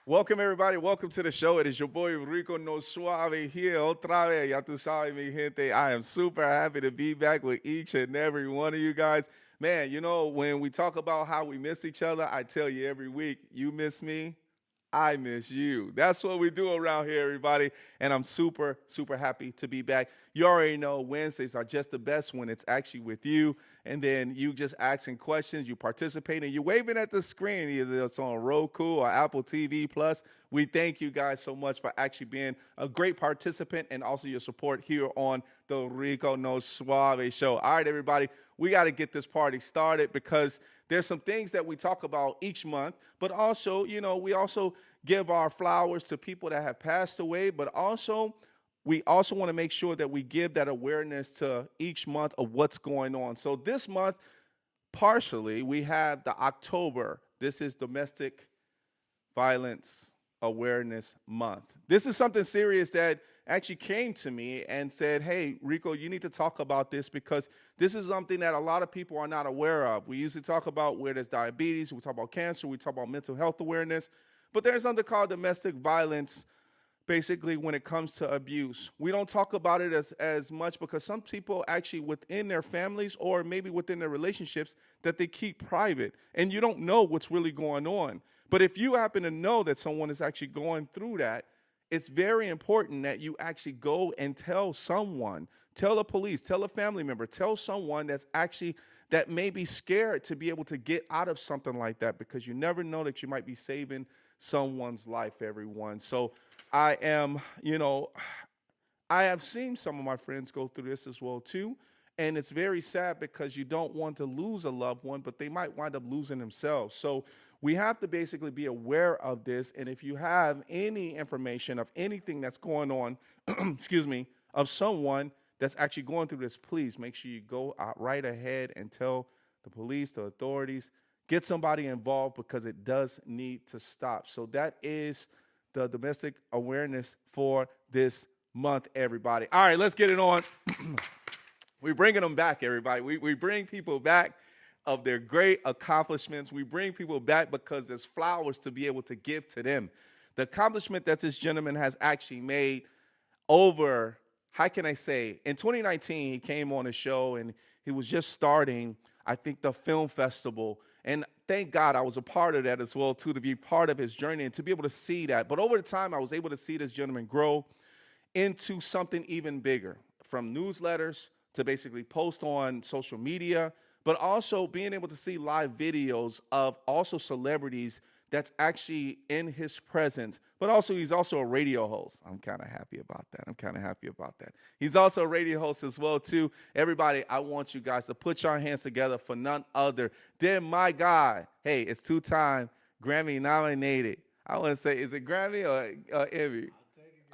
Welcome, everybody. Welcome to the show. It is your boy Rico No Suave here otra vez. Ya tú sabes, mi gente. I am super happy to be back with each and every one of you guys. Man, you know, when we talk about how we miss each other, I tell you every week, you miss me, I miss you. That's what we do around here, everybody. And I'm super, super happy to be back. You already know Wednesdays are just the best when it's actually with you. And then you just asking questions, you participating, you're waving at the screen, either it's on Roku or Apple TV Plus. We thank you guys so much for actually being a great participant and also your support here on the Rico No Suave show. All right, everybody, we got to get this party started because there's some things that we talk about each month, but also, we also give our flowers to people that have passed away, but also we also want to make sure that we give that awareness to each month of what's going on. So this month, partially, we have the October. This is Domestic Violence Awareness Month. This is something serious that actually came to me and said, hey, Rico, you need to talk about this because this is something that a lot of people are not aware of. We usually talk about where there's diabetes, we talk about cancer, we talk about mental health awareness, but there's something called domestic violence. Basically, when it comes to abuse, we don't talk about it as much because some people actually within their families or maybe within their relationships that they keep private and you don't know what's really going on. But if you happen to know that someone is actually going through that, it's very important that you actually go and tell someone, tell the police, tell a family member, tell someone that may be scared to be able to get out of something like that because you never know that you might be saving someone's life, everyone. So I am, I have seen some of my friends go through this as well too. And it's very sad because you don't want to lose a loved one, but they might wind up losing themselves. So we have to basically be aware of this. And if you have any information of anything that's going on, excuse me, of someone that's actually going through this, please make sure you go out right ahead and tell the police, the authorities, get somebody involved because it does need to stop. So that is the domestic awareness for this month, everybody. All right, let's get it on. We're bringing them back, everybody. We bring people back of their great accomplishments. We bring people back because there's flowers to be able to give to them. The accomplishment that this gentleman has actually made over, how can I say, in 2019, he came on a show and he was just starting, I think, the film festival. And thank God I was a part of that as well, too, to be part of his journey and to be able to see that. But over the time, I was able to see this gentleman grow into something even bigger, from newsletters to basically post on social media, but also being able to see live videos of also celebrities that's actually in his presence. But also, he's also a radio host. I'm kind of happy about that. He's also a radio host as well, too. Everybody, I want you guys to put your hands together for none other than my guy. Hey, it's two-time Grammy-nominated. I want to say, is it Grammy or Emmy?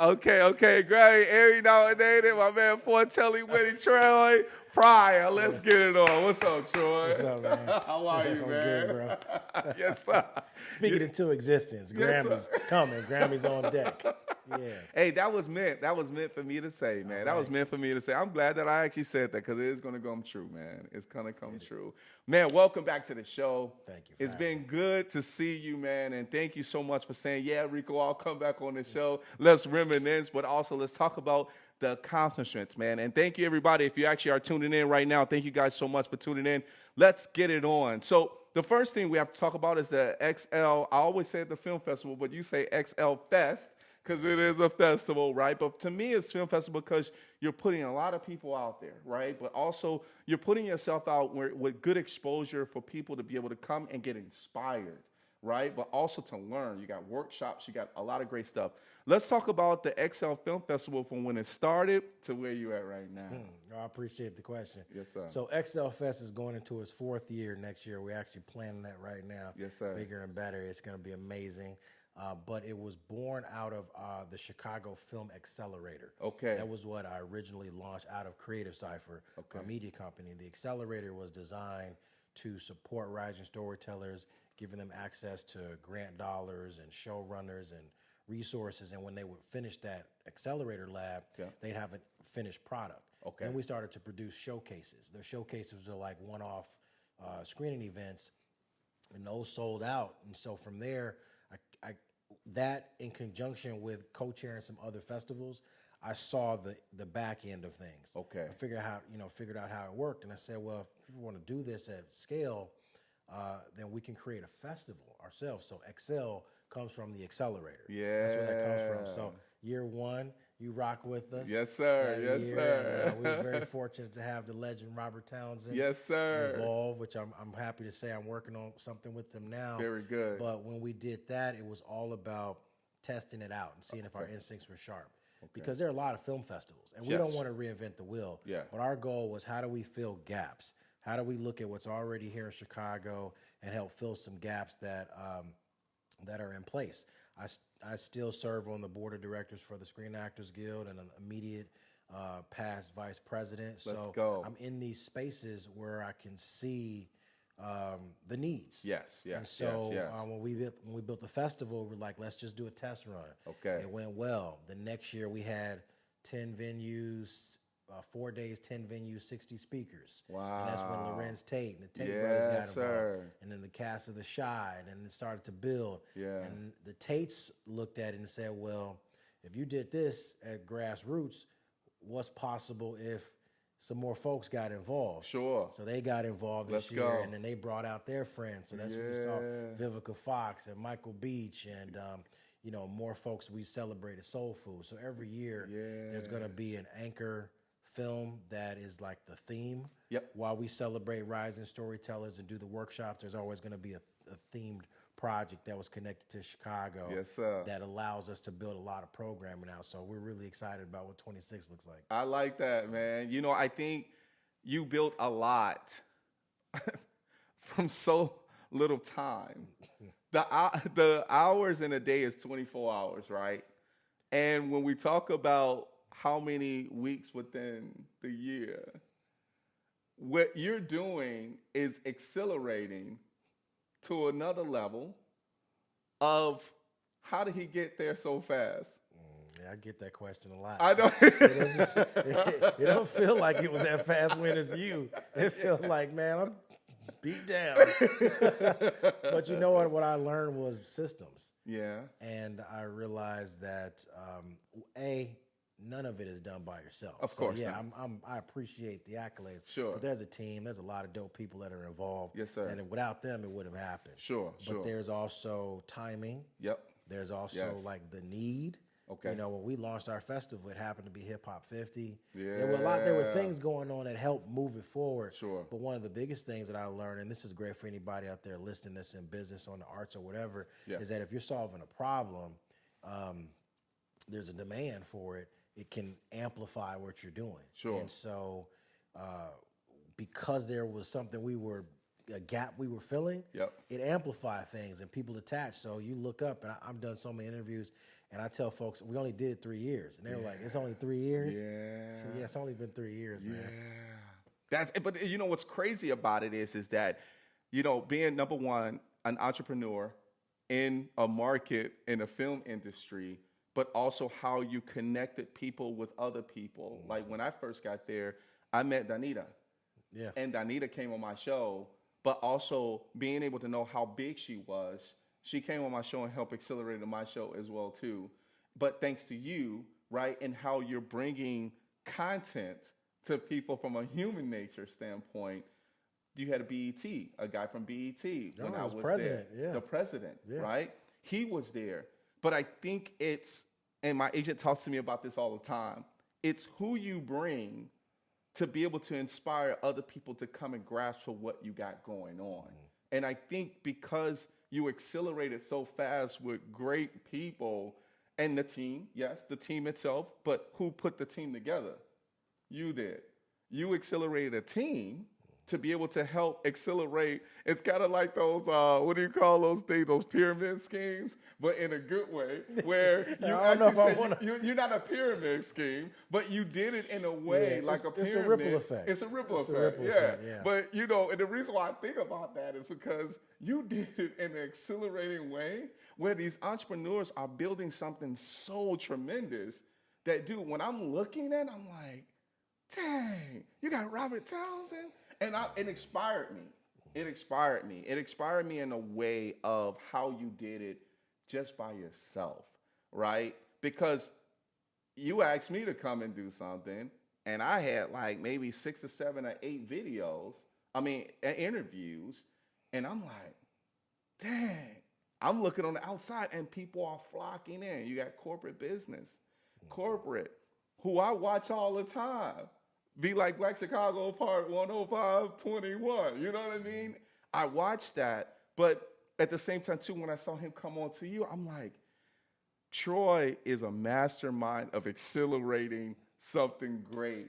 Okay, Grammy, Emmy-nominated, my man, Telly winning Troy Pryor. Let's get it on. What's up, Troy? What's up, man? How are you, I'm man? good, bro. Yes, sir. Speaking into existence, Yes, Grammys coming, Grammys on deck. Yeah. Hey, that was meant for me to say, man. That was meant for me to say. I'm glad that I actually said that because it is going to come true, man. It's going to come true. Man, welcome back to the show. Thank you. It's been good to see you, man, and thank you so much for saying, yeah, Rico, I'll come back on the show. Let's reminisce, but also let's talk about the accomplishments, man. And thank you, everybody. If you actually are tuning in right now, thank you guys so much for tuning in. Let's get it on. So the first thing we have to talk about is the XL. I always say at the film festival, but you say XL Fest because it is a festival, right? But to me, it's film festival because you're putting a lot of people out there, right? But also you're putting yourself out with good exposure for people to be able to come and get inspired, right? But also to learn. You got workshops. You got a lot of great stuff. Let's talk about the XL Film Festival from when it started to where you're at right now. I appreciate the question. Yes, sir. So XL Fest is going into its 4th year next year. We're actually planning that right now. Yes, sir. Bigger and better. It's going to be amazing. But it was born out of the Chicago Film Accelerator. Okay. That was what I originally launched out of Creative Cypher, a media company. The Accelerator was designed to support rising storytellers, giving them access to grant dollars and showrunners and resources. And when they would finish that Accelerator lab, they'd have a finished product. Okay. Then we started to produce showcases. The showcases were like one-off screening events, and those sold out. And so from there, that in conjunction with co-chairing some other festivals, I saw the back end of things. Okay. I figured out how it worked, and I said, well, if we want to do this at scale, then we can create a festival ourselves. So Excel comes from the accelerator. Yeah. That's where that comes from. So year one, you rock with us. Yes, sir. that Yes, year, sir. And, we were very fortunate to have the legend Robert Townsend Yes, sir. involved, which I'm happy to say I'm working on something with them now. Very good. But when we did that, it was all about testing it out and seeing if our instincts were sharp. Because there are a lot of film festivals, and we don't want to reinvent the wheel. Yeah. But our goal was, how do we fill gaps? How do we look at what's already here in Chicago and help fill some gaps that are in place? I still serve on the board of directors for the Screen Actors Guild and an immediate past vice president. Let's so go. I'm in these spaces where I can see the needs. Yes, yes, And so yes. when we built the festival, we're like, let's just do a test run. Okay. It went well. The next year we had 10 venues, 4 days, 10 venues, 60 speakers. Wow. And that's when Lorenz Tate and the Tate brothers got involved. Sir. And then the cast of The Chi, and it started to build. Yeah. And the Tates looked at it and said, well, if you did this at grassroots, what's possible if some more folks got involved? Sure. So they got involved this Let's year, go. and then they brought out their friends. So that's when we saw Vivica Fox and Michael Beach and, more folks. We celebrated Soul Food. So every year there's going to be an anchor film that is like the theme. Yep. While we celebrate rising storytellers and do the workshops, there's always going to be a themed project that was connected to Chicago. Yes, sir. That allows us to build a lot of programming out. So we're really excited about what 26 looks like. I like that, man. I think you built a lot from so little time. The hours in a day is 24 hours, right? And when we talk about how many weeks within the year, what you're doing is accelerating to another level of how did he get there so fast? Yeah, I get that question a lot. I know. It don't feel like it was that fast when it's you. It feels like, man, I'm beat down. But you know what I learned was systems. Yeah. And I realized that, none of it is done by yourself. Of course yeah, not. I appreciate the accolades. Sure. But there's a team. There's a lot of dope people that are involved. Yes, sir. And without them, it wouldn't have happened. Sure. But there's also timing. Yep. There's also like the need. Okay. When we launched our festival, it happened to be Hip Hop 50. Yeah. There were things going on that helped move it forward. Sure. But one of the biggest things that I learned, and this is great for anybody out there listening that's in business, on the arts or whatever, is that if you're solving a problem, there's a demand for it. It can amplify what you're doing. Sure. And so because there was a gap we were filling, it amplified things and people attached. So you look up, and I've done so many interviews, and I tell folks, we only did 3 years. And they were like, it's only 3 years? Yeah. So yeah, it's only been 3 years, man. But what's crazy about it is that, being number one, an entrepreneur in a market in the film industry, but also how you connected people with other people. Like when I first got there, I met Danita. Yeah. And Danita came on my show, but also being able to know how big she was, she came on my show and helped accelerate my show as well too. But thanks to you, right, and how you're bringing content to people from a human nature standpoint. You had a guy from BET when I was president, there. The president, right? He was there. But I think and my agent talks to me about this all the time, it's who you bring to be able to inspire other people to come and grasp for what you got going on. And I think because you accelerated so fast with great people and the team, yes, the team itself, but who put the team together? You did. You accelerated a team to be able to help accelerate. It's kind of like those, what do you call those things, those pyramid schemes, but in a good way, where you're not a pyramid scheme, but you did it in a way like a pyramid. It's a ripple effect. It's a ripple effect, yeah. But, and the reason why I think about that is because you did it in an accelerating way where these entrepreneurs are building something so tremendous that, dude, when I'm looking at it, I'm like, dang, you got Robert Townsend? And it inspired me. It inspired me in a way of how you did it just by yourself, right? Because you asked me to come and do something, and I had like maybe 6 or 7 or 8 videos, interviews, and I'm like, dang, I'm looking on the outside and people are flocking in. You got corporate business, corporate, who I watch all the time. Be like Black Chicago Part 10521. You know what I mean? I watched that, but at the same time, too, when I saw him come on to you, I'm like, Troy is a mastermind of accelerating something great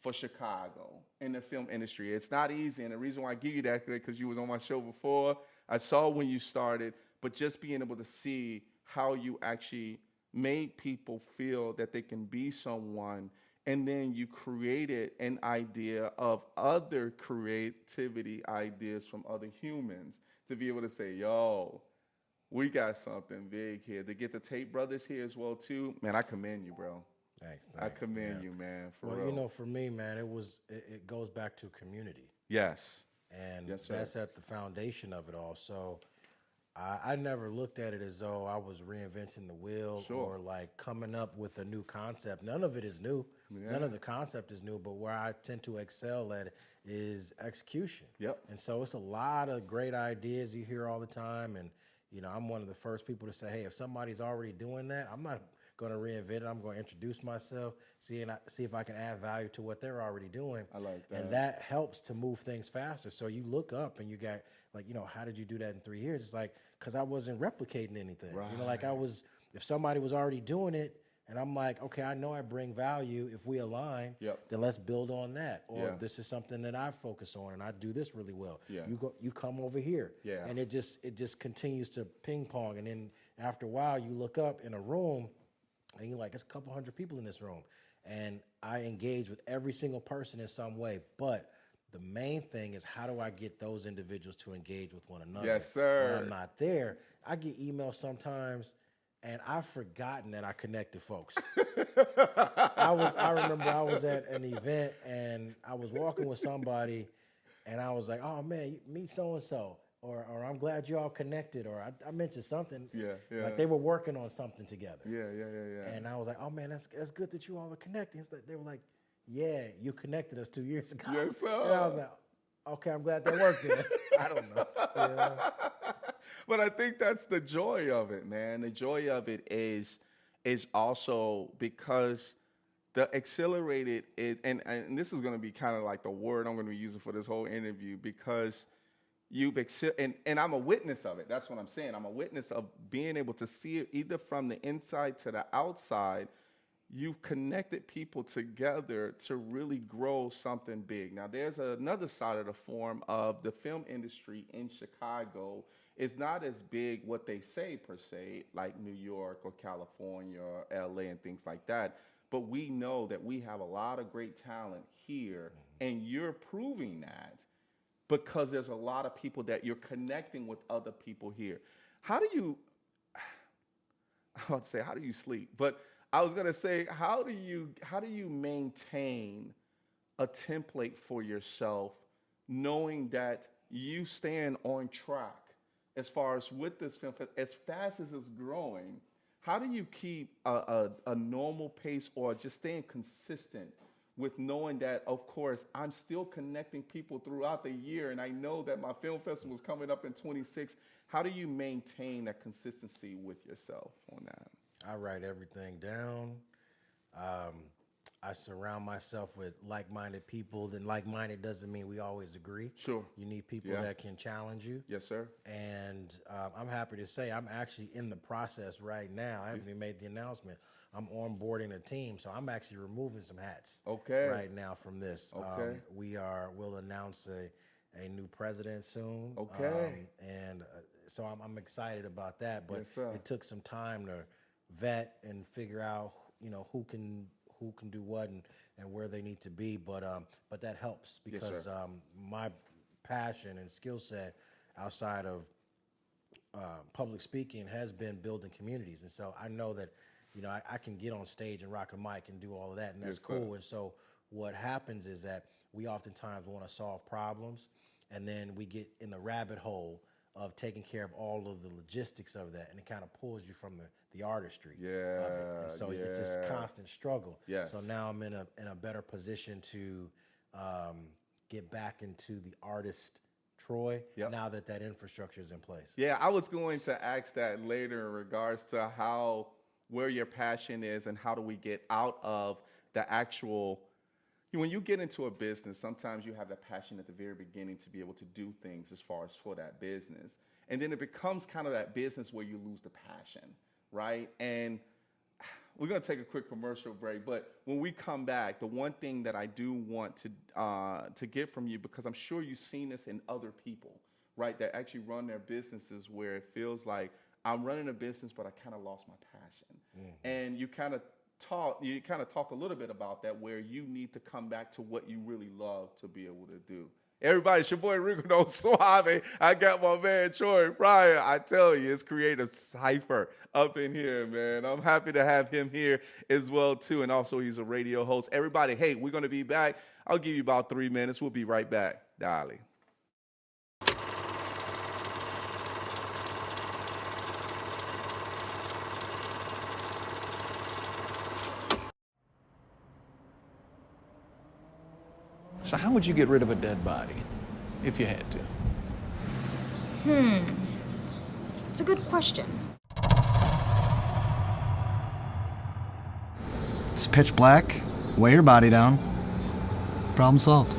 for Chicago in the film industry. It's not easy, and the reason why I give you that is because you was on my show before. I saw when you started, but just being able to see how you actually made people feel that they can be someone, and then you created an idea of other creativity ideas from other humans to be able to say, yo, we got something big here. To get the Tate brothers here as well, too, man, I commend you, bro. Thanks. I commend you, man, for well, real. you know, for me, man, it goes back to community. Yes. And Yes, sir. that's at the foundation of it all. So I never looked at it as though I was reinventing the wheel or like coming up with a new concept. None of it is new. Yeah. None of the concept is new, but where I tend to excel at is execution. Yep. And so it's a lot of great ideas you hear all the time. And, you know, I'm one of the first people to say, hey, if somebody's already doing that, I'm not going to reinvent it. I'm going to introduce myself, see if I can add value to what they're already doing. I like that. And that helps to move things faster. So you look up and you got like, you know, how did you do that in 3 years? It's like, because I wasn't replicating anything. Right. You know, like if somebody was already doing it and I'm like, okay, I know I bring value. If we align, then let's build on that. Or this is something that I focus on and I do this really well. Yeah. You come over here. Yeah. And it just continues to ping pong. And then after a while, you look up in a room and you're like, it's a couple hundred people in this room. And I engage with every single person in some way. But the main thing is, how do I get those individuals to engage with one another? Yes, sir. When I'm not there, I get emails sometimes, and I've forgotten that I connected folks. I remember I was at an event, and I was walking with somebody, and I was like, oh, man, meet so-and-so. Or I'm glad you all connected, or I mentioned something. Yeah. Like they were working on something together. Yeah. And I was like, oh man, that's good that you all are connecting. They were like, yeah, you connected us 2 years ago. Yes, sir. And I was like, okay, I'm glad that worked then. I don't know. Yeah. But I think that's the joy of it, man. The joy of it is also because the accelerated is, and this is going to be kind of like the word I'm going to be using for this whole interview, because you've and I'm a witness of it. That's what I'm saying. I'm a witness of being able to see it either from the inside to the outside. You've connected people together to really grow something big. Now, there's another side of the form of the film industry in Chicago. It's not as big what they say per se, like New York or California or LA and things like that. But we know that we have a lot of great talent here, and you're proving that, because there's a lot of people that you're connecting with other people here. How do you sleep? But I was gonna say, how do you maintain a template for yourself, knowing that you stand on track as far as with this film, as fast as it's growing? How do you keep a normal pace, or just staying consistent with knowing that, of course, I'm still connecting people throughout the year, and I know that my film festival is coming up in 26. How do you maintain that consistency with yourself on that? I write everything down. I surround myself with like-minded people. And like-minded doesn't mean we always agree. Sure. You need people that can challenge you. Yes, sir. And I'm happy to say I'm actually in the process right now. I haven't even made the announcement. I'm onboarding a team, so I'm actually removing some hats right now from this. Okay. We'll announce a new president soon. Okay. So I'm excited about that. But Yes, sir. it took some time to vet and figure out, you know, who can do what and where they need to be. But that helps, because my passion and skill set outside of public speaking has been building communities. And so I know that, you know, I can get on stage and rock a mic and do all of that, and that's cool. And so what happens is that we oftentimes want to solve problems, and then we get in the rabbit hole of taking care of all of the logistics of that, and it kind of pulls you from the artistry of it. Yeah, And so it's this constant struggle. Yes. So now I'm in a better position to get back into the artist Troy, now that infrastructure is in place. Yeah, I was going to ask that later in regards to where your passion is and how do we get out of the actual, when you get into a business, sometimes you have that passion at the very beginning to be able to do things as far as for that business. And then it becomes kind of that business where you lose the passion, right? And we're going to take a quick commercial break, but when we come back, the one thing that I do want to get from you, because I'm sure you've seen this in other people, right, that actually run their businesses where it feels like I'm running a business, but I kind of lost my passion. And you kind of talk a little bit about that, where you need to come back to what you really love to be able to do. Everybody, it's your boy Rico No Suave. I got my man Troy Pryor. I tell you, it's Creative Cypher up in here, man. I'm happy to have him here as well, too. And also, he's a radio host. Everybody, hey, we're going to be back. I'll give you about 3 minutes. We'll be right back. Darling. So how would you get rid of a dead body, if you had to? It's a good question. It's pitch black. Weigh your body down. Problem solved.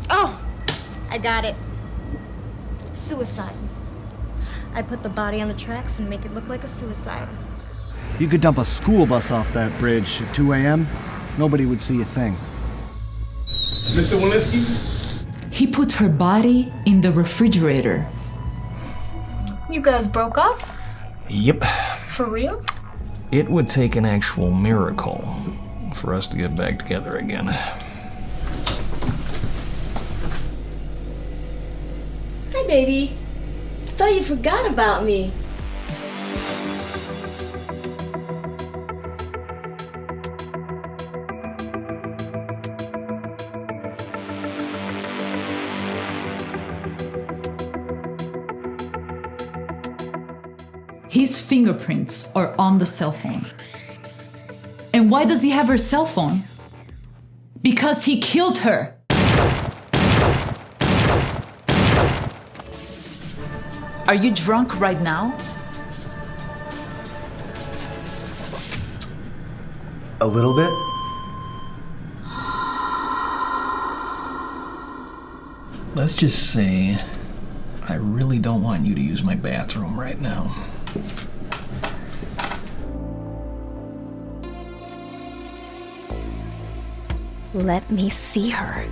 Oh! I got it. Suicide. I'd put the body on the tracks and make it look like a suicide. You could dump a school bus off that bridge at 2 a.m. Nobody would see a thing. Mr. Walensky? He put her body in the refrigerator. You guys broke up? Yep. For real? It would take an actual miracle for us to get back together again. Hi, baby. Thought you forgot about me. His fingerprints are on the cell phone. And why does he have her cell phone? Because he killed her. Are you drunk right now? A little bit? Let's just say I really don't want you to use my bathroom right now. Let me see her.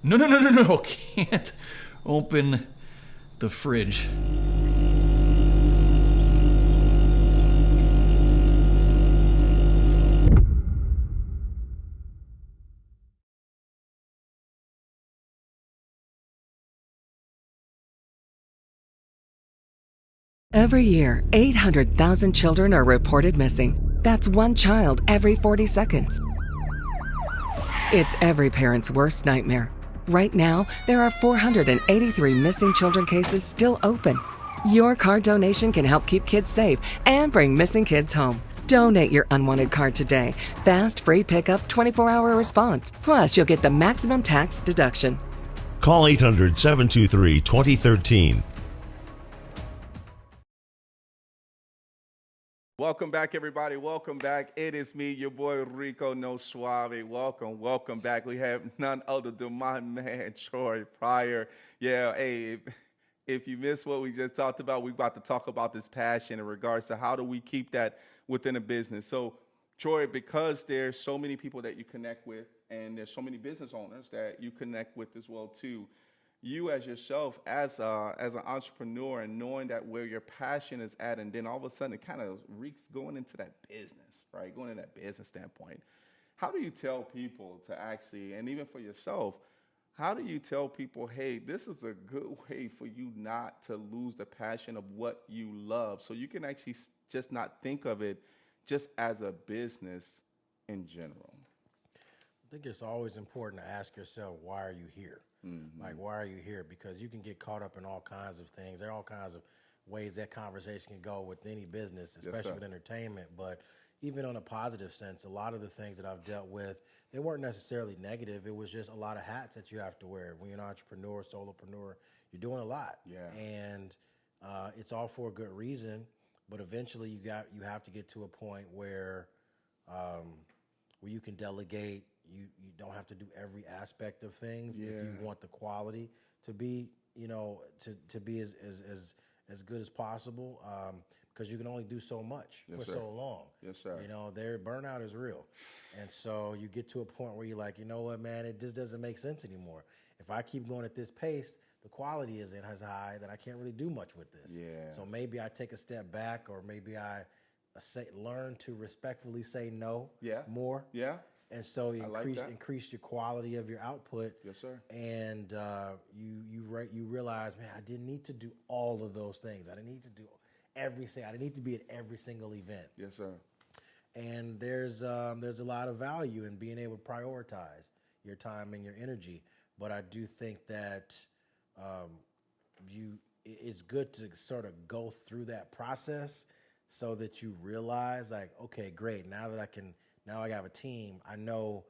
No. Can't open the fridge. Every year, 800,000 children are reported missing. That's one child every 40 seconds. It's every parent's worst nightmare. Right now, there are 483 missing children cases still open. Your card donation can help keep kids safe and bring missing kids home. Donate your unwanted card today. Fast, free pickup, 24-hour response. Plus, you'll get the maximum tax deduction. Call 800-723-2013. Welcome back, everybody. Welcome back. It is me, your boy Rico No Suave. Welcome back. We have none other than my man, Troy Pryor. Yeah, hey, if you missed what we just talked about, we're about to talk about this passion in regards to how do we keep that within a business. So, Troy, because there's so many people that you connect with and there's so many business owners that you connect with as well, too, you as yourself, as an entrepreneur, and knowing that where your passion is at, and then all of a sudden it kind of reeks going into that business, right? Going into that business standpoint. How do you tell people to actually, and even for yourself, how do you tell people, hey, this is a good way for you not to lose the passion of what you love, so you can actually just not think of it just as a business in general? I think it's always important to ask yourself, why are you here? Like, why are you here? Because you can get caught up in all kinds of things. There are all kinds of ways that conversation can go with any business, especially with entertainment. But even on a positive sense, a lot of the things that I've dealt with, they weren't necessarily negative. It was just a lot of hats that you have to wear. When you're an entrepreneur, solopreneur, you're doing a lot. Yeah. And it's all for a good reason. But eventually you have to get to a point where you can delegate. You don't have to do every aspect of things if you want the quality to be, to be as good as possible, because you can only do so much for so long. Yes, sir. Their burnout is real. And so you get to a point where you're like, you know what, man, it just doesn't make sense anymore. If I keep going at this pace, the quality isn't as high that I can't really do much with this. Yeah. So maybe I take a step back, or maybe I learn to respectfully say no more. Yeah. And so you like that. increase your quality of your output. Yes, sir. And you realize, man, I didn't need to do all of those things. I didn't need to do everything. I didn't need to be at every single event. Yes, sir. And there's a lot of value in being able to prioritize your time and your energy. But I do think that it's good to sort of go through that process so that you realize, like, okay, great. Now I have a team. I know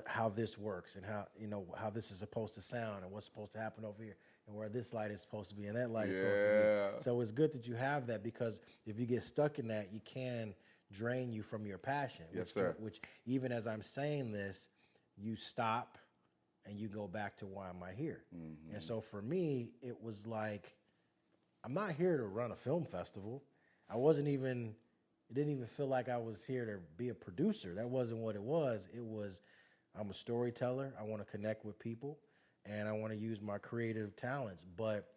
how this works, and how this is supposed to sound, and what's supposed to happen over here, and where this light is supposed to be, and that light is supposed to be. So it's good that you have that, because if you get stuck in that, you can drain you from your passion. Yes, sir. Which even as I'm saying this, you stop and you go back to, why am I here? And so for me, it was like, I'm not here to run a film festival. It didn't even feel like I was here to be a producer. That wasn't what it was. It was, I'm a storyteller. I want to connect with people, and I want to use my creative talents. But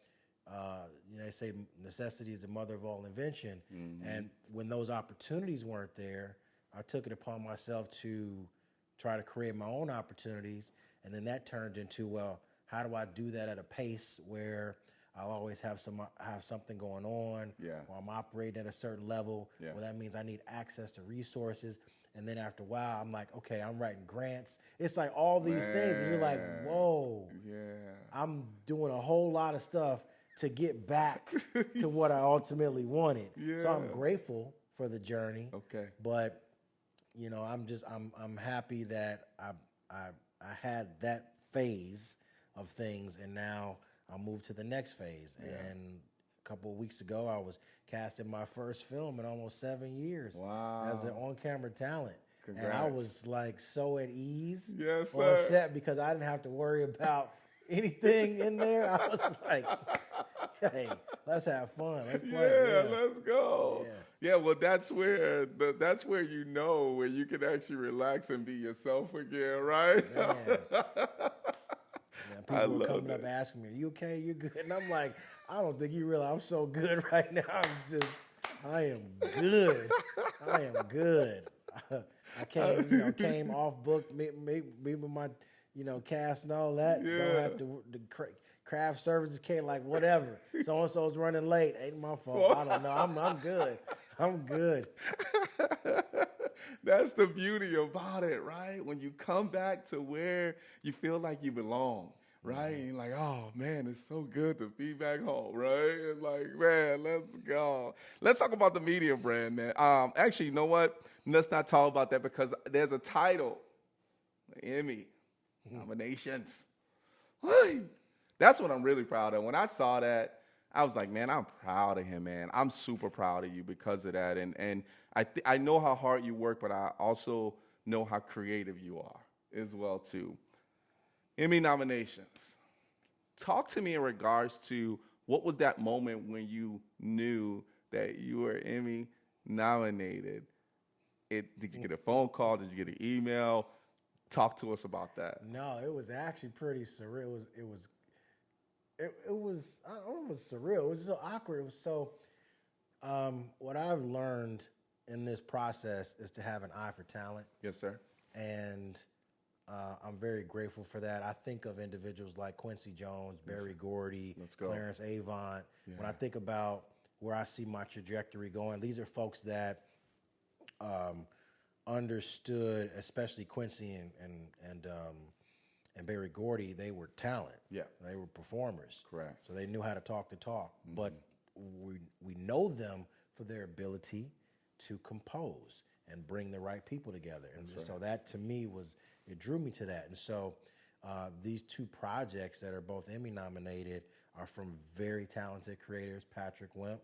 they say necessity is the mother of all invention. And when those opportunities weren't there, I took it upon myself to try to create my own opportunities. And then that turned into, well, how do I do that at a pace where I'll always have something going on, or I'm operating at a certain level. Well, that means I need access to resources. And then after a while, I'm like, okay, I'm writing grants. It's like all these things, and you're like, whoa, I'm doing a whole lot of stuff to get back to what I ultimately wanted. So I'm grateful for the journey. Okay. But I'm happy that I had that phase of things, and now I'll move to the next phase. And a couple of weeks ago, I was cast in my first film in almost 7 years. Wow. As an on-camera talent. Congrats. And I was like so at ease Yes, on sir. set, because I didn't have to worry about anything in there. I was like, hey, let's have fun. Let's play. Let's go. Yeah, well, that's where where you can actually relax and be yourself again, right? People were coming up asking me, "Are you okay? You good?" And I'm like, I don't think you realize I'm so good right now. I am good. I am good. I came off book, me with my, cast and all that. Don't have to, the craft services came like, whatever. So-and-so's running late. Ain't my fault. I don't know. I'm good. I'm good. That's the beauty about it, right? When you come back to where you feel like you belong, right? And you're like, oh, man, it's so good to be back home, right? And like, man, let's go. Let's talk about the media brand, man. Actually, you know what? Let's not talk about that, because there's a title, Emmy nominations. That's what I'm really proud of. When I saw that, I was like, man, I'm proud of him, man. I'm super proud of you because of that. And I know how hard you work, but I also know how creative you are as well, too. Emmy nominations. Talk to me in regards to what was that moment when you knew that you were Emmy nominated? Did you get a phone call? Did you get an email? Talk to us about that. No, it was actually pretty surreal. It was I don't know, it was surreal. It was so awkward. It was so. What I've learned in this process is to have an eye for talent. Yes, sir. And I'm very grateful for that. I think of individuals like Quincy Jones, Barry Gordy, Clarence Avant. When I think about where I see my trajectory going, these are folks that understood, especially Quincy and Barry Gordy. They were talent. Yeah, they were performers. Correct. So they knew how to talk the talk. But we know them for their ability to compose and bring the right people together. And so that to me it drew me to that. And so these two projects that are both Emmy nominated are from very talented creators, Patrick Wimp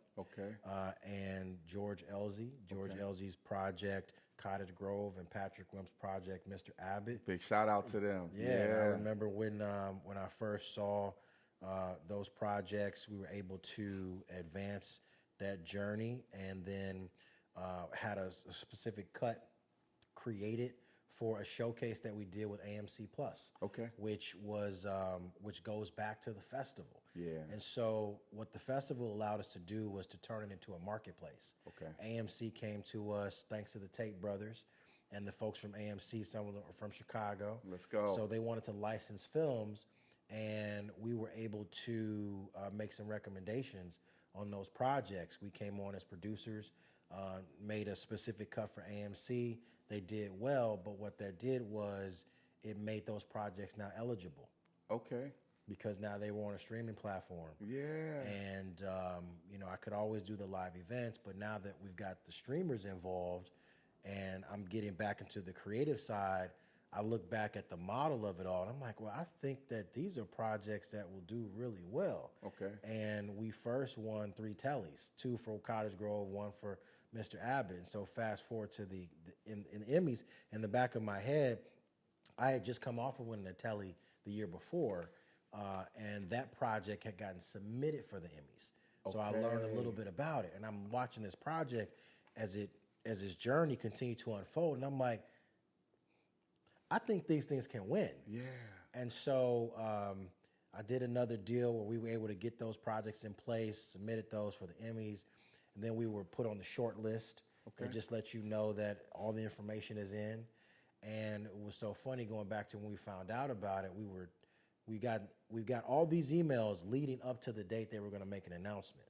and George Elzey. George Elzey's project, Cottage Grove, and Patrick Wimp's project, Mr. Abbott. Big shout out to them. Yeah. And I remember when I first saw those projects, we were able to advance that journey, and then had a specific cut created for a showcase that we did with AMC Plus, which goes back to the festival. Yeah. And so what the festival allowed us to do was to turn it into a marketplace. AMC came to us thanks to the Tate brothers and the folks from AMC. Some of them are from Chicago. Let's go. So they wanted to license films, and we were able to make some recommendations on those projects. We came on as producers, made a specific cut for AMC. They did well, but what that did was it made those projects now eligible. Because now they were on a streaming platform. Yeah. And, I could always do the live events, but now that we've got the streamers involved and I'm getting back into the creative side, I look back at the model of it all, and I'm like, well, I think that these are projects that will do really well. And we first won 3 Tellys, 2 for Cottage Grove, 1 for Mr. Abbott. And so fast forward to in the Emmys, in the back of my head, I had just come off of winning a Telly the year before, and that project had gotten submitted for the Emmys. So I learned a little bit about it, and I'm watching this project as its journey continued to unfold, and I'm like, I think these things can win. Yeah. And so I did another deal where we were able to get those projects in place, submitted those for the Emmys, and then we were put on the short list. It just lets you know that all the information is in. And it was so funny going back to when we found out about it. We got all these emails leading up to the date they were going to make an announcement.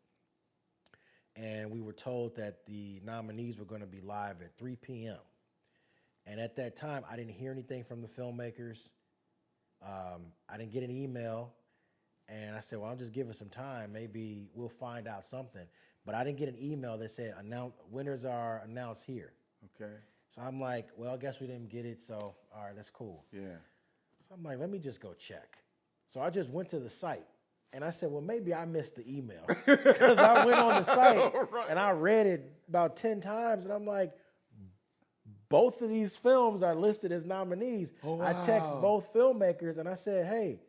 And we were told that the nominees were going to be live at 3 p.m. And at that time, I didn't hear anything from the filmmakers. I didn't get an email. And I said, well, I'm just giving some time. Maybe we'll find out something. But I didn't get an email that said, winners are announced here. So I'm like, well, I guess we didn't get it. So, all right, that's cool. Yeah. So I'm like, let me just go check. So I just went to the site. And I said, well, maybe I missed the email. Because I went on the site and I read it about 10 times. And I'm like, both of these films are listed as nominees. I text both filmmakers and I said, hey,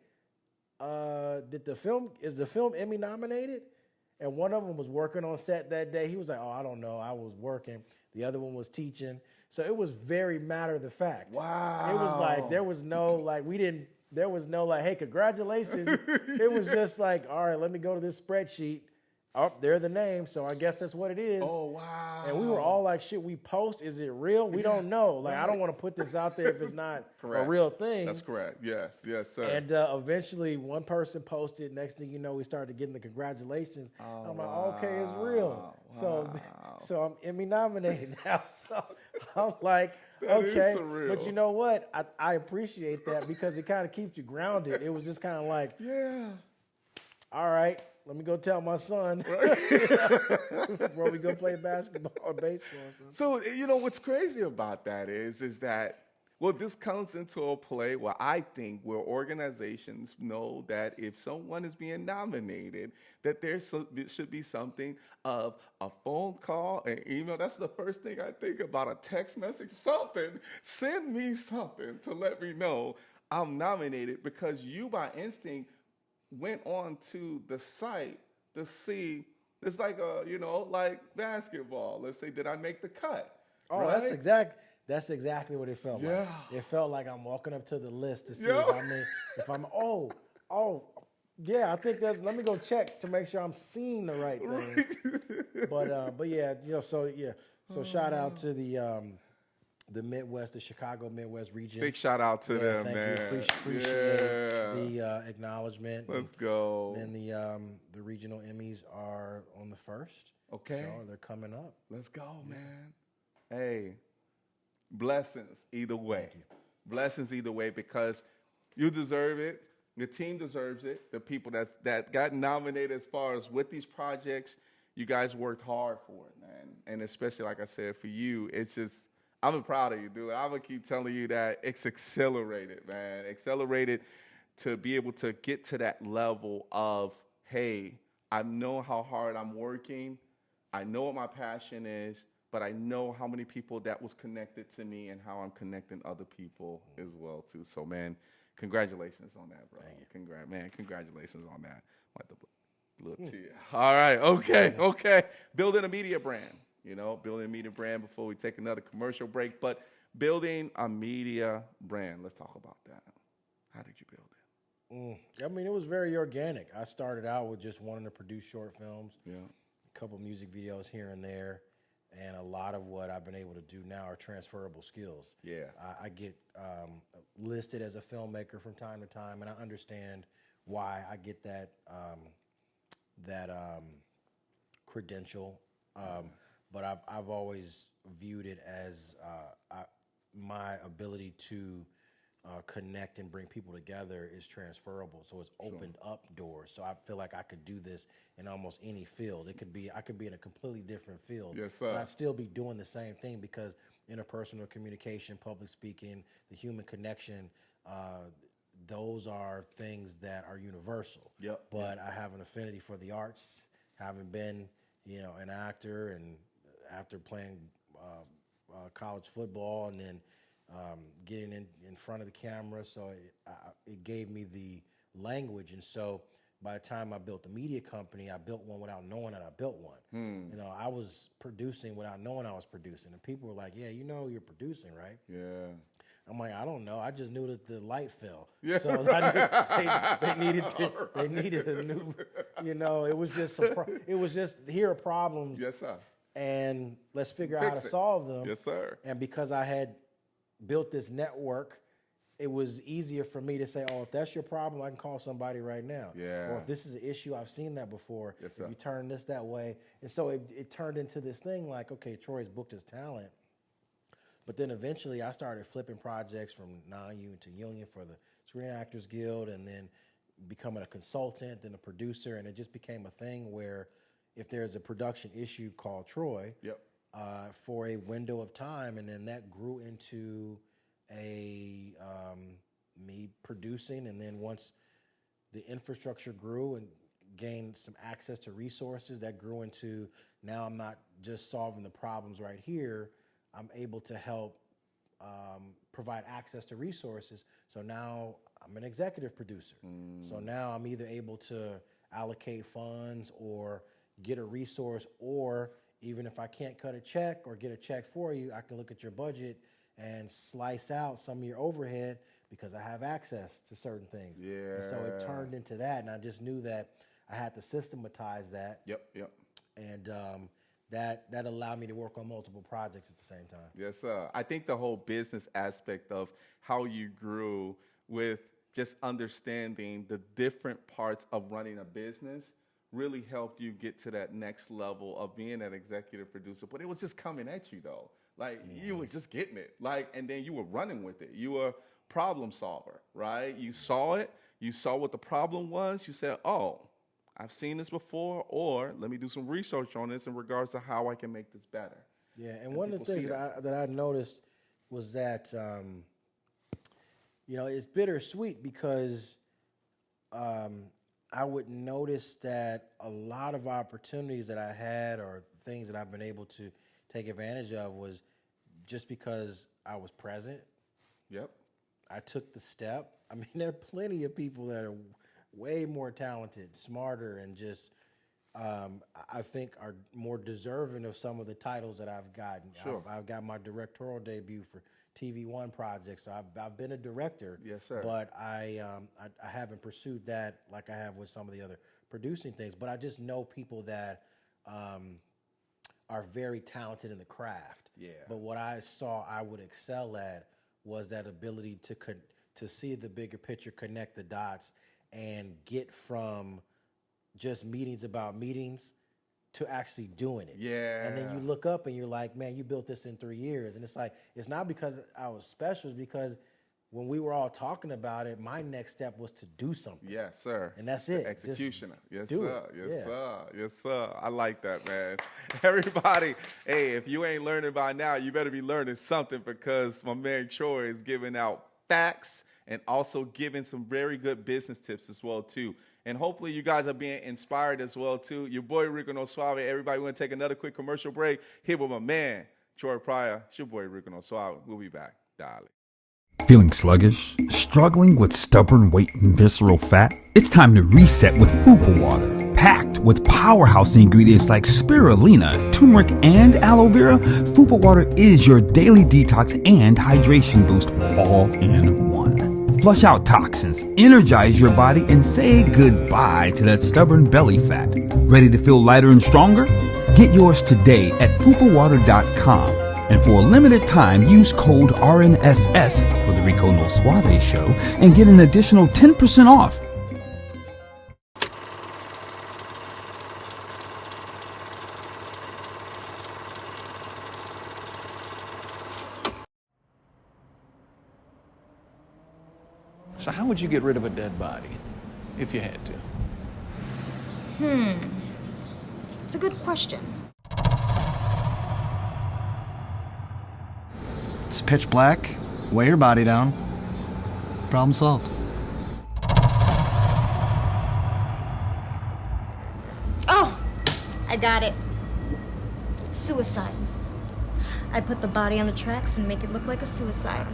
is the film Emmy nominated? And one of them was working on set that day. He was like, oh, I don't know. I was working. The other one was teaching. So it was very matter of the fact. Wow. It was like, there was no, hey, congratulations. It was just like, all right, let me go to this spreadsheet. Oh, they're the names, so I guess that's what it is. Oh, wow. And we were all like, shit, we post, is it real? We don't know. Like, I don't want to put this out there if it's not a real thing. That's correct. Yes, sir. And eventually one person posted. Next thing you know, we started getting the congratulations. I'm like, okay, it's real. Wow. So I'm Emmy nominated now. So I'm like, that okay. is surreal. But you know what? I appreciate that because it kind of keeps you grounded. It was just kind of like, all right. Let me go tell my son before we go play basketball or baseball. So, what's crazy about that is that, well, this comes into a play where I think where organizations know that if someone is being nominated, that there should be something of a phone call, an email. That's the first thing I think about, a text message, something. Send me something to let me know I'm nominated, because you by instinct went on to the site to see. It's like like basketball. Let's say, did I make the cut? Oh, right? That's exactly what it felt Yeah. like. It felt like I'm walking up to the list to see Yeah. if I'm yeah, I think let me go check to make sure I'm seeing the right thing. But yeah, so shout out to the the Midwest, the Chicago Midwest region. Big shout out to them, thank man. you. Appreciate the acknowledgement. Let's go. And the regional Emmys are on the 1st. Okay. So they're coming up. Let's go, man. Hey, blessings either way. Blessings either way, because you deserve it. The team deserves it. The people that got nominated as far as with these projects, you guys worked hard for it, man. And especially, like I said, for you, it's just, I'm proud of you, dude. I'm going to keep telling you that it's accelerated, man. Accelerated to be able to get to that level of, hey, I know how hard I'm working. I know what my passion is, but I know how many people that was connected to me and how I'm connecting other people as well, too. So, man, congratulations on that, bro. Congratulations on that. Like the little tear. All right, okay. Building a media brand, building a media brand before we take another commercial break. But building a media brand, let's talk about that. How did you build it? I mean, it was very organic. I started out with just wanting to produce short films, Yeah. a couple music videos here and there, and a lot of what I've been able to do now are transferable skills. Yeah. I get listed as a filmmaker from time to time, and I understand why I get that credential. But I've always viewed it as my ability to connect and bring people together is transferable. So it's opened up doors. So I feel like I could do this in almost any field. I could be in a completely different field. Yes, sir. But I'd still be doing the same thing, because interpersonal communication, public speaking, the human connection, those are things that are universal. Yep. But I have an affinity for the arts, having been, an actor, and after playing college football, and then getting in front of the camera. So it gave me the language. And so by the time I built the media company, I built one without knowing that I built one. I was producing without knowing I was producing. And people were like, yeah, you're producing, right? Yeah. I'm like, I don't know. I just knew that the light fell. Yeah. So they needed a new, it was just here are problems. Yes, sir. And let's figure out how Fix to it. solve them. Yes, sir. And because I had built this network, it was easier for me to say, oh, if that's your problem, I can call somebody right now. Yeah. Or if this is an issue, I've seen that before. Yes, if sir. you turn this that way. And so it turned into this thing like, okay, Troy's booked his talent. But then eventually I started flipping projects from non-union to union for the Screen Actors Guild, and then becoming a consultant, then a producer. And it just became a thing where if there's a production issue, call Troy. Yep. For a window of time, and then that grew into me producing, and then once the infrastructure grew and gained some access to resources, that grew into now I'm not just solving the problems right here, I'm able to help provide access to resources. So now I'm an executive producer. So now I'm either able to allocate funds or get a resource, or even if I can't cut a check or get a check for you, I can look at your budget and slice out some of your overhead because I have access to certain things. Yeah. And so it turned into that, and I just knew that I had to systematize that. Yep. And that allowed me to work on multiple projects at the same time. Yes, sir. I think the whole business aspect of how you grew with just understanding the different parts of running a business really helped you get to that next level of being an executive producer. But it was just coming at you, though. Like, you were just getting it. Like, and then you were running with it. You were a problem solver, right? You saw it. You saw what the problem was. You said, oh, I've seen this before, or let me do some research on this in regards to how I can make this better. Yeah, and one of the things that I noticed was that, it's bittersweet because I would notice that a lot of opportunities that I had or things that I've been able to take advantage of was just because I was present. Yep. I took the step. I mean, there are plenty of people that are way more talented, smarter, and just I think are more deserving of some of the titles that I've gotten. Sure. I've got my directorial debut for TV One projects. So I've been a director. Yes, sir. But I haven't pursued that like I have with some of the other producing things. But I just know people that are very talented in the craft. Yeah. But what I saw I would excel at was that ability to see the bigger picture, connect the dots, and get from just meetings about meetings to actually doing it. Yeah. And then you look up and you're like, man, you built this in 3 years. And it's like, it's not because I was special, it's because when we were all talking about it, my next step was to do something. Yes, sir. And that's it. Executioner. Yes, do sir. it. Yes, Yeah. sir. Yes, sir. I like that, man. Everybody, hey, if you ain't learning by now, you better be learning something because my man Troy is giving out facts and also giving some very good business tips as well, too. And hopefully you guys are being inspired as well, too. Your boy Rico No Suave. Everybody, we're going to take another quick commercial break here with my man, Troy Pryor. It's your boy Rico No Suave. We'll be back. Darling. Feeling sluggish? Struggling with stubborn weight and visceral fat? It's time to reset with Fupa Water. Packed with powerhouse ingredients like spirulina, turmeric, and aloe vera, Fupa Water is your daily detox and hydration boost all in one. Flush out toxins, energize your body, and say goodbye to that stubborn belly fat. Ready to feel lighter and stronger? Get yours today at fupawater.com. And for a limited time, use code RNSS for the Rico No Suave show and get an additional 10% off. So how would you get rid of a dead body, if you had to? It's a good question. It's pitch black. Weigh your body down. Problem solved. Oh, I got it. Suicide. I put the body on the tracks and make it look like a suicide.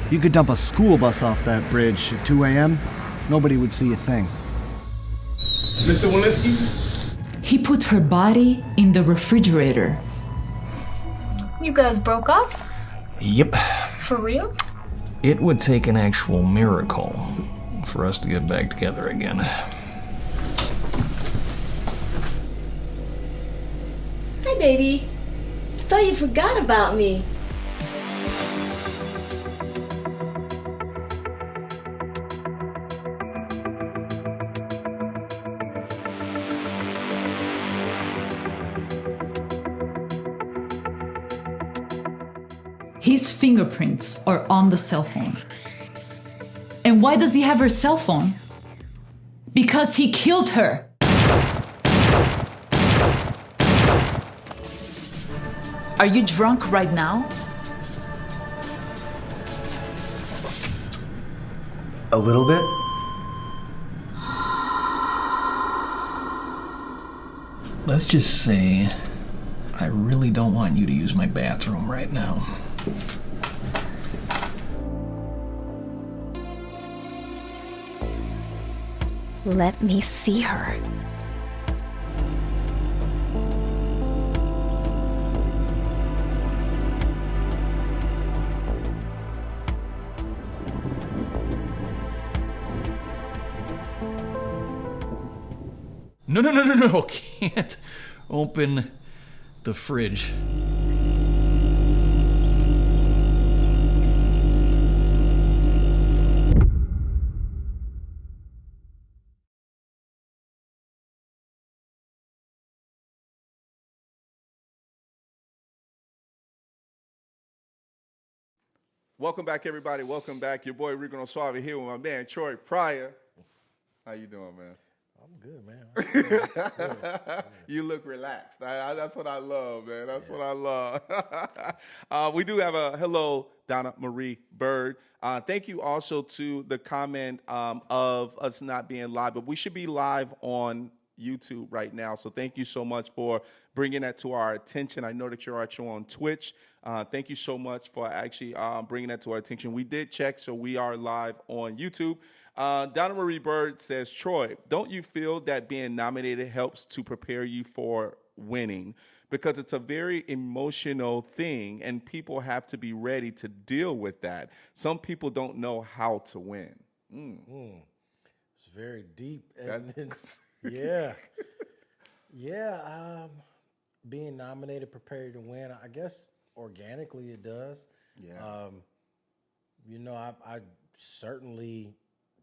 You could dump a school bus off that bridge at 2 a.m. Nobody would see a thing. Mr. Walensky? He put her body in the refrigerator. You guys broke up? Yep. For real? It would take an actual miracle for us to get back together again. Hi, baby. Thought you forgot about me. His fingerprints are on the cell phone. And why does he have her cell phone? Because he killed her. Are you drunk right now? A little bit? Let's just say I really don't want you to use my bathroom right now. Let me see her. No. Can't open the fridge. Welcome back, everybody. Welcome back. Your boy Rico No Suave here with my man Troy Pryor. How you doing, man? I'm good, man. You look relaxed. That's what I love, man. That's what I love. We do have a hello, Donna Marie Bird. Thank you also to the comment of us not being live, but we should be live on YouTube right now. So thank you so much for bringing that to our attention. I know that you're actually on Twitch. Thank you so much for actually bringing that to our attention. We did check, so we are live on YouTube. Donna Marie Bird says, Troy, don't you feel that being nominated helps to prepare you for winning? Because it's a very emotional thing, and people have to be ready to deal with that. Some people don't know how to win. It's very deep. And yeah. being nominated prepare you to win? I guess organically it does. Yeah. You know, I certainly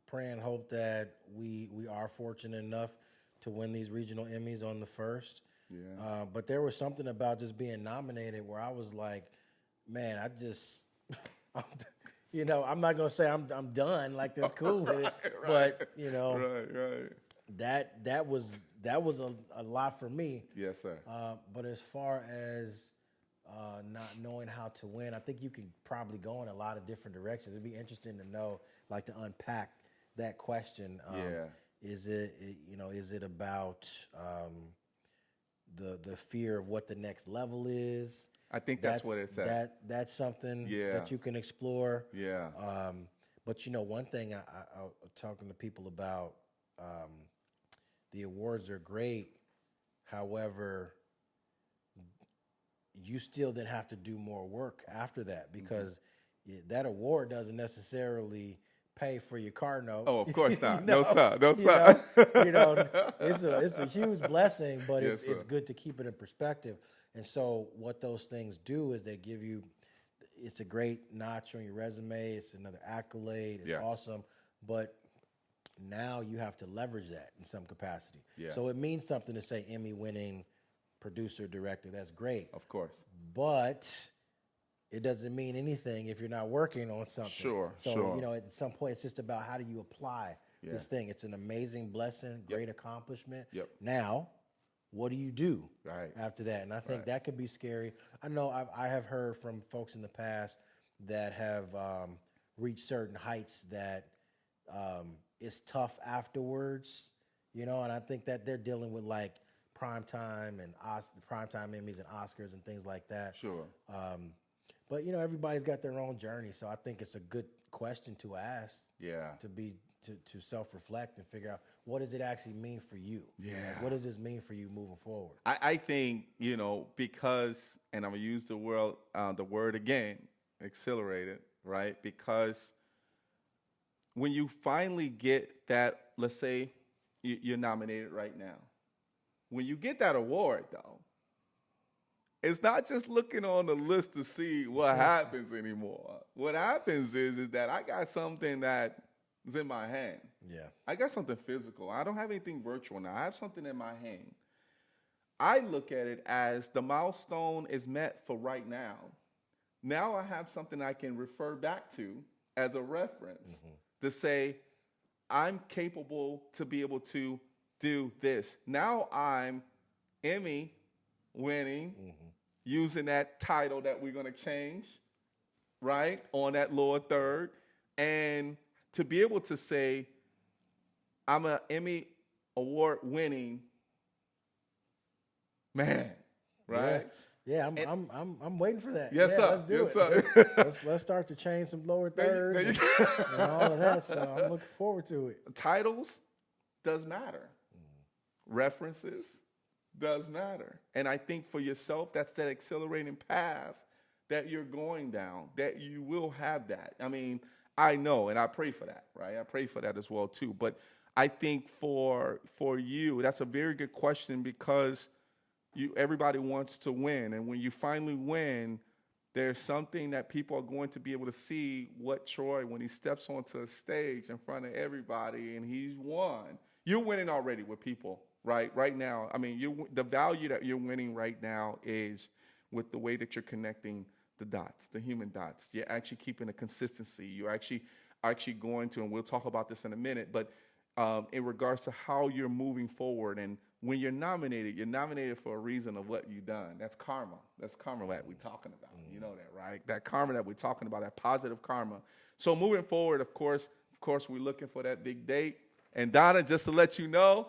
pray and hope that we are fortunate enough to win these regional Emmys on the first. Yeah. But there was something about just being nominated where I was like, man, I just, you know, I'm not gonna say I'm done. Like that's cool with it, but you know, Right. that was a lot for me. Yes, sir. But as far as not knowing how to win, I think you can probably go in a lot of different directions. It'd be interesting to know, like, to unpack that question. Yeah. Is it about the fear of what the next level is? I think that's what it's at. That's something Yeah. that you can explore. Yeah. But you know, one thing I talking to people about, the awards are great. However, you still then have to do more work after that because that award doesn't necessarily pay for your car note. Oh, of course not. You No, know? sir. No, You sir. it's a huge blessing, but Yes, it's sir. good to keep it in perspective. And so what those things do is they give you, it's a great notch on your resume. It's another accolade. It's Yes. awesome. But now you have to leverage that in some capacity. Yeah. So it means something to say Emmy winning producer, director. That's great. Of course. But it doesn't mean anything if you're not working on something. Sure, So, sure. you know, at some point, it's just about how do you apply this thing. It's an amazing blessing, great accomplishment. Yep. Now, what do you do Right. after that? And I think Right. that could be scary. I know I have heard from folks in the past that have reached certain heights that it's tough afterwards, you know, and I think that they're dealing with like primetime and primetime Emmys and Oscars and things like that. Sure. But you know, everybody's got their own journey, so I think it's a good question to ask. Yeah. To self-reflect and figure out what does it actually mean for you. Yeah. Like, what does this mean for you moving forward? I think, you know, because, and I'm going to use the word again, accelerated, right? Because when you finally get that, let's say you're nominated right now. When you get that award, though, it's not just looking on the list to see what happens anymore. What happens is that I got something that is in my hand. Yeah. I got something physical. I don't have anything virtual now. I have something in my hand. I look at it as the milestone is met for right now. Now I have something I can refer back to as a reference to say, I'm capable to be able to do this. Now I'm Emmy winning, using that title that we're going to change, right, on that lower third. And to be able to say, I'm an Emmy award winning man, right? Yeah, I'm waiting for that. Yes, yeah, sir. Let's do Yes, it. sir. let's start to change some lower There you- thirds and all of that. So I'm looking forward to it. Titles does matter. References does matter. And I think for yourself, that's that accelerating path that you're going down, that you will have that. I mean, I know, and I pray for that, right? I pray for that as well, too. But I think for you, that's a very good question because everybody wants to win. And when you finally win, there's something that people are going to be able to see what Troy, when he steps onto a stage in front of everybody and he's won, you're winning already with people, right? Right now, I mean, the value that you're winning right now is with the way that you're connecting the dots, the human dots. You're actually keeping a consistency. You're actually going to, and we'll talk about this in a minute, but in regards to how you're moving forward. And when you're nominated for a reason of what you've done. That's karma. That's karma that we're talking about. You know that, right? That karma that we're talking about, that positive karma. So moving forward, of course, we're looking for that big date. And Donna, just to let you know,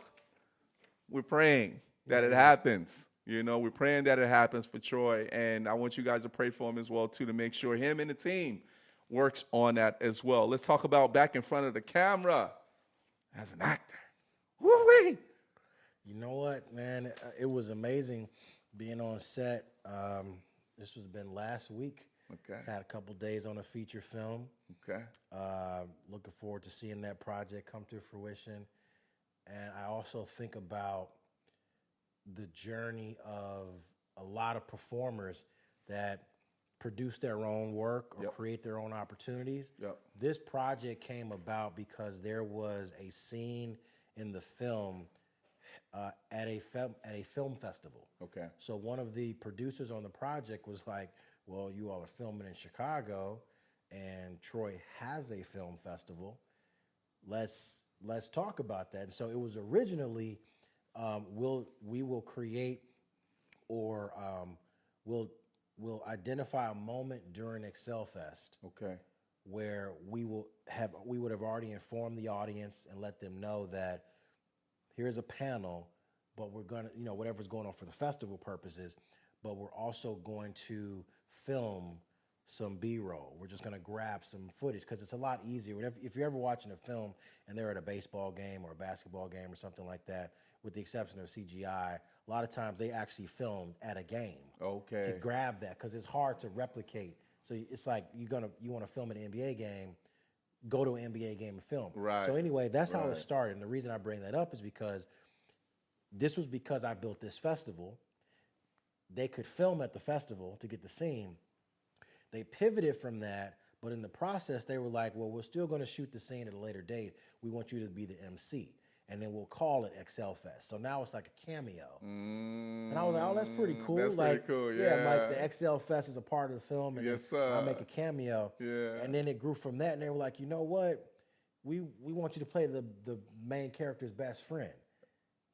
we're praying that it happens. You know, we're praying that it happens for Troy. And I want you guys to pray for him as well, too, to make sure him and the team works on that as well. Let's talk about back in front of the camera as an actor. Woo-wee! You know what, man? It was amazing being on set. This was been last week. Okay. Had a couple days on a feature film. Okay. Looking forward to seeing that project come to fruition. And I also think about the journey of a lot of performers that produce their own work or create their own opportunities. This project came about because there was a scene in the film at a film festival. Okay. So one of the producers on the project was like, well, you all are filming in Chicago and Troy has a film festival. Let's talk about that. And so it was originally we will create or we'll identify a moment during Excel Fest. Okay. Where we would have already informed the audience and let them know that here's a panel, but we're gonna, whatever's going on for the festival purposes, but we're also going to film some B-roll. We're just gonna grab some footage because it's a lot easier. If you're ever watching a film and they're at a baseball game or a basketball game or something like that, with the exception of CGI, a lot of times they actually filmed at a game. Okay. To grab that because it's hard to replicate. So it's like you want to film an NBA game, go to an NBA game and film. Right. So anyway, that's how it started. And the reason I bring that up is because I built this festival. They could film at the festival to get the scene. They pivoted from that, but in the process, they were like, well, we're still going to shoot the scene at a later date. We want you to be the MC. And then we'll call it Excel Fest. So now it's like a cameo. And I was like, oh, that's pretty cool. That's like, pretty cool, like the Excel Fest is a part of the film. And Yes, sir. I'll make a cameo. Yeah. And then it grew from that. And they were like, you know what? We want you to play the main character's best friend.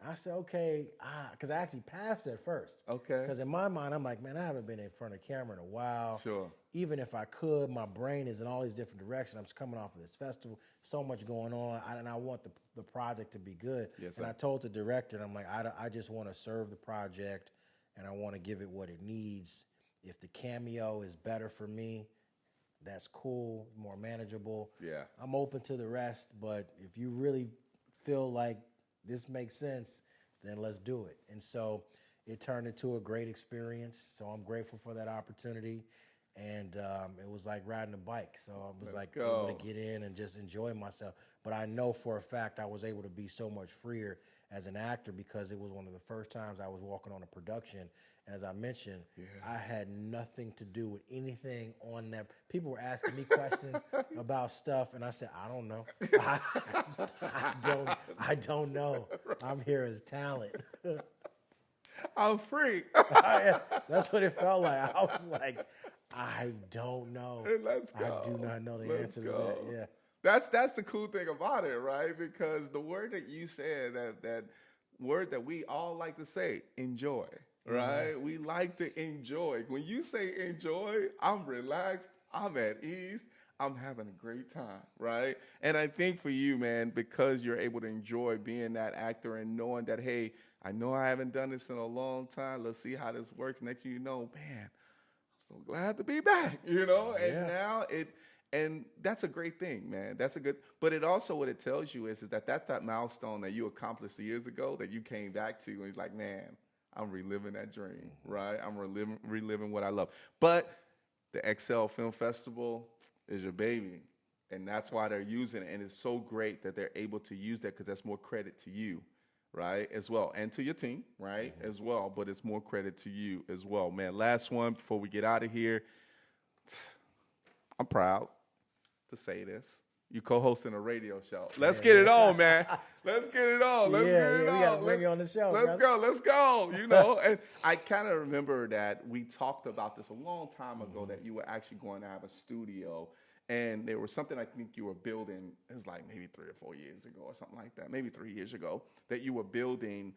I said, okay, because I actually passed at first. Okay. Because in my mind, I'm like, man, I haven't been in front of camera in a while. Sure. Even if I could, my brain is in all these different directions. I'm just coming off of this festival, so much going on, and I want the project to be good. Yes, and sir. I told the director, and I'm like, I just want to serve the project, and I want to give it what it needs. If the cameo is better for me, that's cool, more manageable. Yeah. I'm open to the rest, but if you really feel like this makes sense, then let's do it. And so it turned into a great experience. So I'm grateful for that opportunity. And it was like riding a bike. So I was able to get in and just enjoy myself. But I know for a fact I was able to be so much freer as an actor because it was one of the first times I was walking on a production. And as I mentioned, I had nothing to do with anything on that. People were asking me questions about stuff, and I said, I don't know. I don't know. I'm here as talent. I'm free. That's what it felt like. I was like, I don't know. Let's go. I do not know the answer to that. Yeah. That's the cool thing about it, right? Because the word that you said, that word that we all like to say, enjoy, right? Mm-hmm. We like to enjoy. When you say enjoy, I'm relaxed, I'm at ease, I'm having a great time, right? And I think for you, man, because you're able to enjoy being that actor and knowing that, hey, I know I haven't done this in a long time. Let's see how this works. Next thing you know, man, I'm so glad to be back, And now and that's a great thing, man. That's a good, but it also, what it tells you is that that's that milestone that you accomplished years ago that you came back to, and it's like, man, I'm reliving that dream, right? I'm reliving what I love. But the XL Film Festival is your baby, and that's why they're using it, and it's so great that they're able to use that because that's more credit to you, right, as well, and to your team, right, as well, but it's more credit to you as well. Man, last one before we get out of here. I'm proud to say this. You co-hosting a radio show. Let's get it on, man. Let's get it on. Let's get it on. We got to bring you on the show. Let's go. And I kind of remember that we talked about this a long time ago, that you were actually going to have a studio. And there was something I think you were building, it was like maybe 3 or 4 years ago or something like that, maybe 3 years ago, that you were building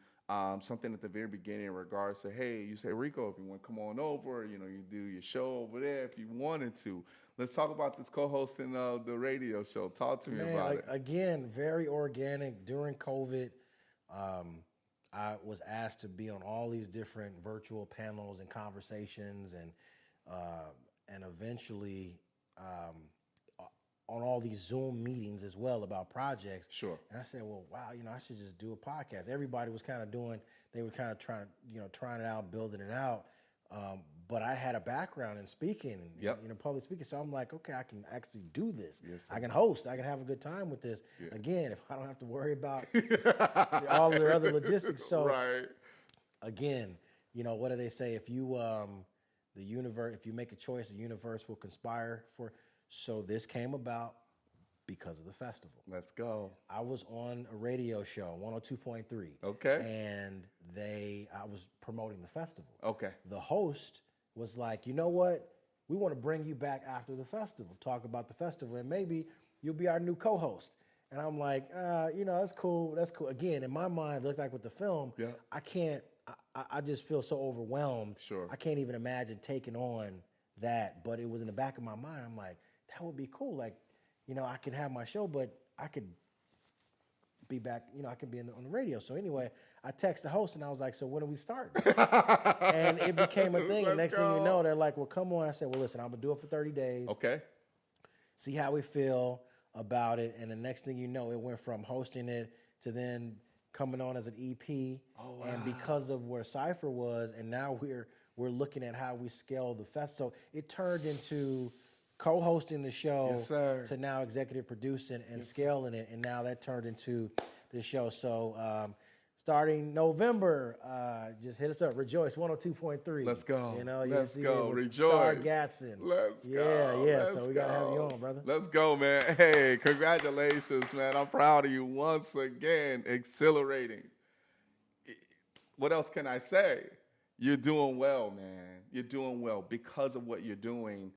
something at the very beginning in regards to, hey, you say, Rico, if you want to come on over, you do your show over there if you wanted to. Let's talk about this co-hosting of the radio show. Talk to me about it. Again, very organic. During COVID, I was asked to be on all these different virtual panels and conversations, and eventually on all these Zoom meetings as well about projects. Sure. And I said, well, wow, I should just do a podcast. Everybody was kind of they were kind of trying it out, building it out. But I had a background in speaking and public speaking. So I'm like, okay, I can actually do this. Yes, I can host. I can have a good time with this. Yeah. Again, if I don't have to worry about all the other logistics. So right. Again, you know, what do they say? If you the universe, if you make a choice, the universe will conspire for. So this came about because of the festival. Let's go. I was on a radio show, 102.3. Okay. And I was promoting the festival. Okay. The host was like, you know what? We want to bring you back after the festival, talk about the festival, and maybe you'll be our new co-host. And I'm like, you know, that's cool. That's cool. Again, in my mind, it looked like with the film, I can't, I just feel so overwhelmed. Sure. I can't even imagine taking on that. But it was in the back of my mind. I'm like, that would be cool. Like, you know, I could have my show, but I could be back, you know, I could be on the radio. So anyway, I texted the host and I was like, so when do we start? And it became a thing. And next thing you know, they're like, well, come on. I said, well, listen, I'm going to do it for 30 days. Okay. See how we feel about it. And the next thing you know, it went from hosting it to then coming on as an EP. Oh, wow. And because of where Cypher was, and now we're looking at how we scale the fest. So it turned into co-hosting the show to now executive producing and scaling it. And now that turned into the show. So starting November, just hit us up. Rejoice 102.3. Let's go. You know, Let's see go. Rejoice. Star Gatson. Let's yeah, go. Yeah, Let's so we go. got to have you on, brother. Let's go, man. Hey, congratulations, man. I'm proud of you once again. Exhilarating. What else can I say? You're doing well, man. You're doing well because of what you're doing.